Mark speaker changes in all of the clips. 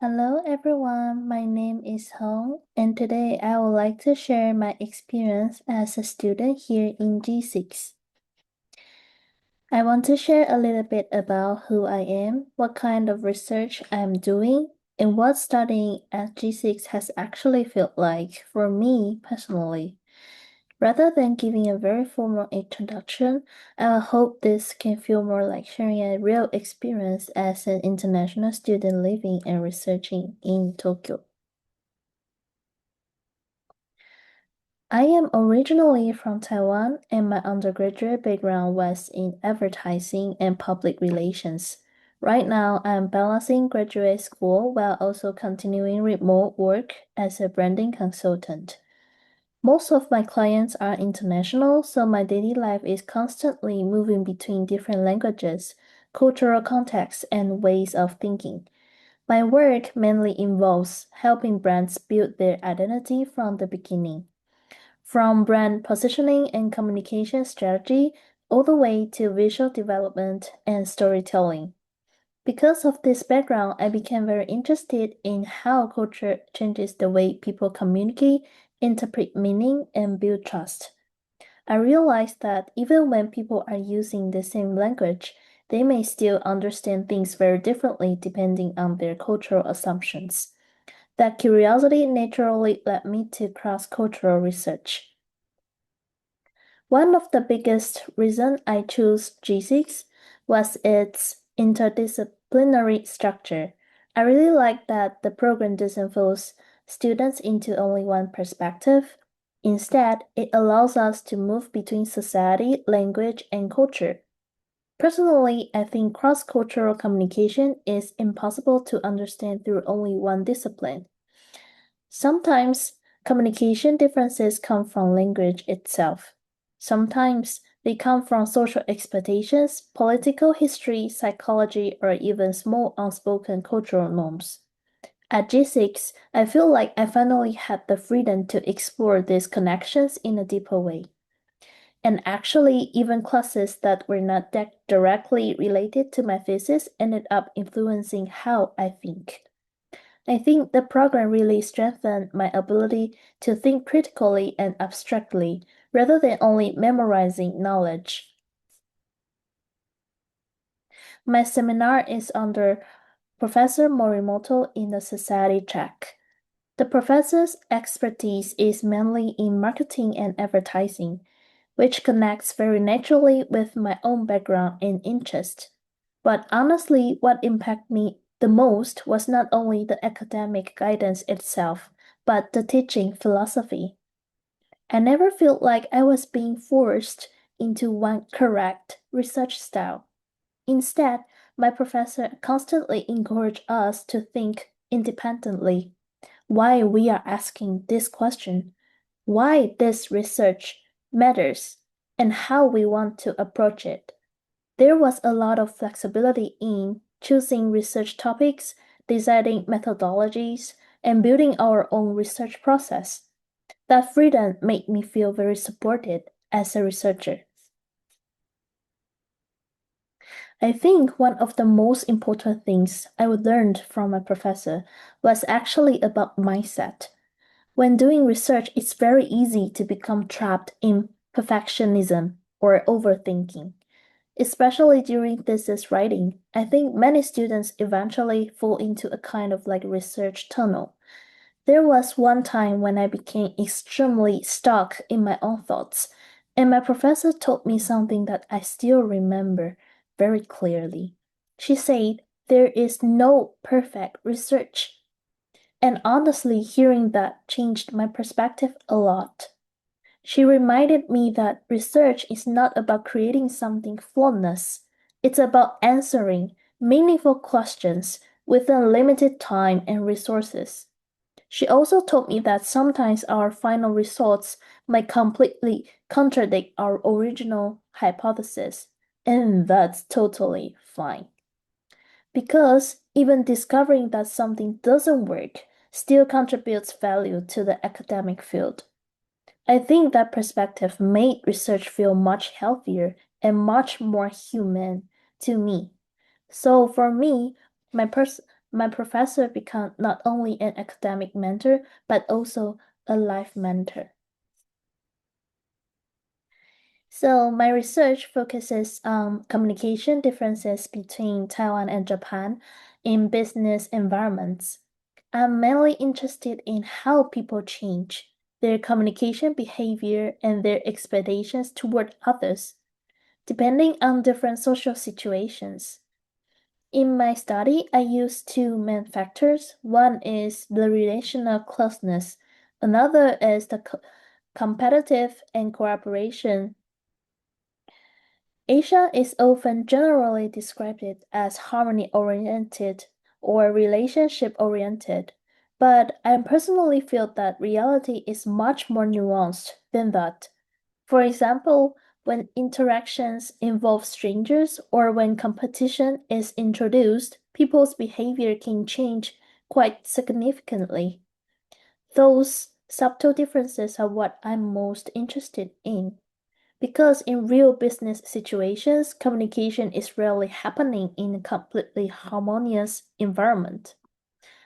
Speaker 1: Hello everyone, my name is Hong, and today I would like to share my experience as a student here in G6. I want to share a little bit about who I am, what kind of research I'm doing, and what studying at G6 has actually felt like for me personally. Rather than giving a very formal introduction, I hope this can feel more like sharing a real experience as an international student living and researching in Tokyo. I am originally from Taiwan, and my undergraduate background was in advertising and public relations. Right now, I'm balancing graduate school while also continuing remote work as a branding consultant. Most of my clients are international, so my daily life is constantly moving between different languages, cultural contexts, and ways of thinking. My work mainly involves helping brands build their identity from the beginning, from brand positioning and communication strategy all the way to visual development and storytelling. Because of this background, I became very interested in how culture changes the way people communicate, interpret meaning, and build trust. I realized that even when people are using the same language, they may still understand things very differently depending on their cultural assumptions. That curiosity naturally led me to cross-cultural research. One of the biggest reasons I chose G6 was its interdisciplinary structure. I really like that the program doesn't force students into only one perspective. Instead, it allows us to move between society, language, and culture. Personally, I think cross-cultural communication is impossible to understand through only one discipline. Sometimes communication differences come from language itself. Sometimes they come from social expectations, political history, psychology, or even small unspoken cultural norms. At G6, I feel like I finally had the freedom to explore these connections in a deeper way. And actually, even classes that were not directly related to my thesis ended up influencing how I think. I think the program really strengthened my ability to think critically and abstractly, rather than only memorizing knowledge. My seminar is under Professor Morimoto in the society track. The professor's expertise is mainly in marketing and advertising, which connects very naturally with my own background and interest. But honestly, what impacted me the most was not only the academic guidance itself, but the teaching philosophy. I never felt like I was being forced into one correct research style. Instead, my professor constantly encouraged us to think independently. Why we are asking this question, why this research matters, and how we want to approach it. There was a lot of flexibility in choosing research topics, deciding methodologies, and building our own research process. That freedom made me feel very supported as a researcher. I think one of the most important things I learned from my professor was actually about mindset. When doing research, it's very easy to become trapped in perfectionism or overthinking. Especially during thesis writing, I think many students eventually fall into a kind of like research tunnel. There was one time when I became extremely stuck in my own thoughts, and my professor told me something that I still remember very clearly. She said, "There is no perfect research." And honestly, hearing that changed my perspective a lot. She reminded me that research is not about creating something flawless. It's about answering meaningful questions within limited time and resources. She also told me that sometimes our final results might completely contradict our original hypothesis, and that's totally fine. Because even discovering that something doesn't work still contributes value to the academic field. I think that perspective made research feel much healthier and much more human to me. So for me, my pers my professor became not only an academic mentor, but also a life mentor. So my research focuses on communication differences between Taiwan and Japan in business environments. I'm mainly interested in how people change their communication behavior and their expectations toward others, depending on different social situations. In my study, I use two main factors. One is the relational closeness, another is the competitive and cooperation. Asia is often generally described as harmony-oriented or relationship-oriented, but I personally feel that reality is much more nuanced than that. For example, when interactions involve strangers or when competition is introduced, people's behavior can change quite significantly. Those subtle differences are what I'm most interested in. Because in real business situations, communication is rarely happening in a completely harmonious environment.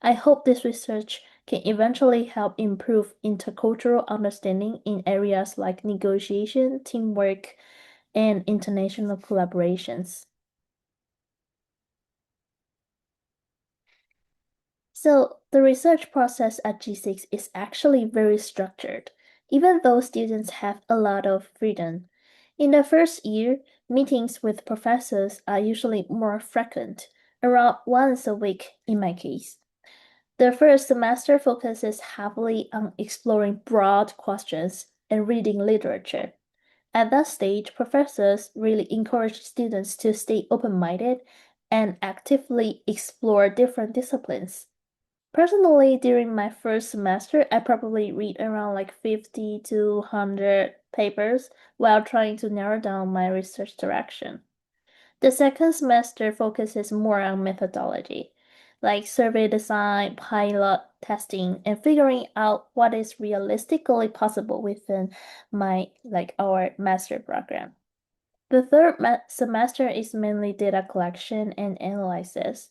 Speaker 1: I hope this research can eventually help improve intercultural understanding in areas like negotiation, teamwork, and international collaborations. So, the research process at G6 is actually very structured, even though students have a lot of freedom. In the first year, meetings with professors are usually more frequent, around once a week in my case. The first semester focuses heavily on exploring broad questions and reading literature. At that stage, professors really encourage students to stay open-minded and actively explore different disciplines. Personally, during my first semester, I probably read around like 50 to 100 papers while trying to narrow down my research direction. The second semester focuses more on methodology, like survey design, pilot testing, and figuring out what is realistically possible within our master program. The third semester is mainly data collection and analysis.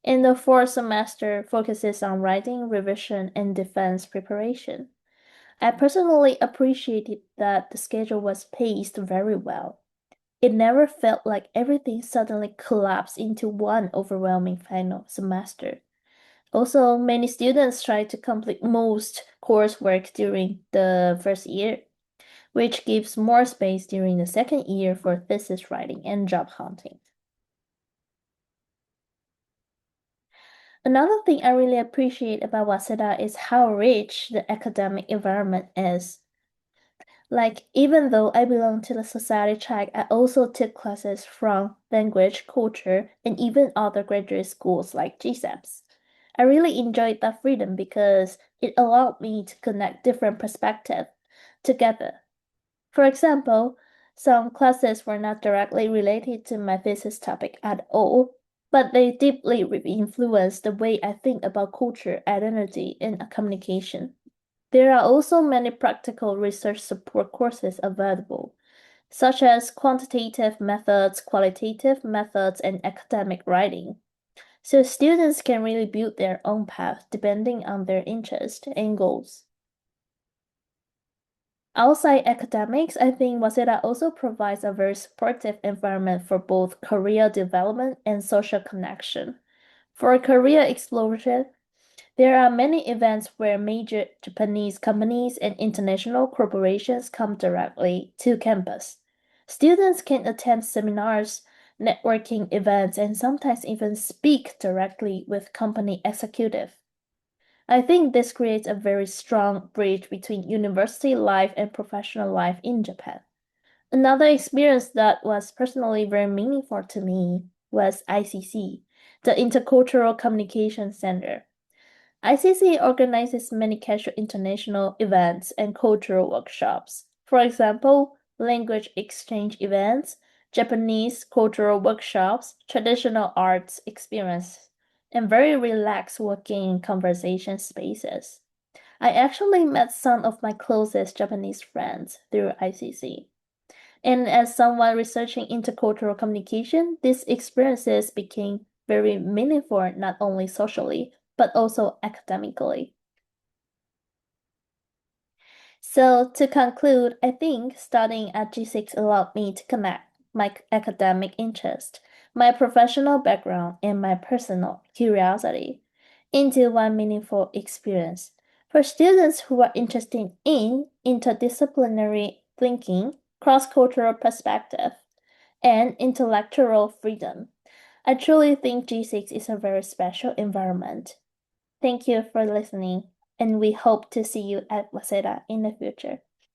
Speaker 1: And the fourth semester focuses on writing, revision, and defense preparation. I personally appreciated that the schedule was paced very well. It never felt like everything suddenly collapsed into one overwhelming final semester. Also, many students try to complete most coursework during the first year, which gives more space during the second year for thesis writing and job hunting. Another thing I really appreciate about Waseda is how rich the academic environment is. Like, even though I belong to the society track, I also took classes from language, culture, and even other graduate schools like GSAPS. I really enjoyed that freedom because it allowed me to connect different perspectives together. For example, some classes were not directly related to my thesis topic at all, but they deeply influenced the way I think about culture, identity, and communication. There are also many practical research support courses available, such as quantitative methods, qualitative methods, and academic writing. So students can really build their own path depending on their interest and goals. Outside academics, I think Waseda also provides a very supportive environment for both career development and social connection. For career exploration, there are many events where major Japanese companies and international corporations come directly to campus. Students can attend seminars, networking events, and sometimes even speak directly with company executives. I think this creates a very strong bridge between university life and professional life in Japan. Another experience that was personally very meaningful to me was ICC, the Intercultural Communication Center. ICC organizes many casual international events and cultural workshops. For example, language exchange events, Japanese cultural workshops, traditional arts experience, and very relaxed working and conversation spaces. I actually met some of my closest Japanese friends through ICC. And as someone researching intercultural communication, these experiences became very meaningful not only socially, but also academically. So to conclude, I think studying at G6 allowed me to connect my academic interest, my professional background, and my personal curiosity into one meaningful experience. For students who are interested in interdisciplinary thinking, cross-cultural perspective, and intellectual freedom, I truly think G6 is a very special environment. Thank you for listening, and we hope to see you at Waseda in the future.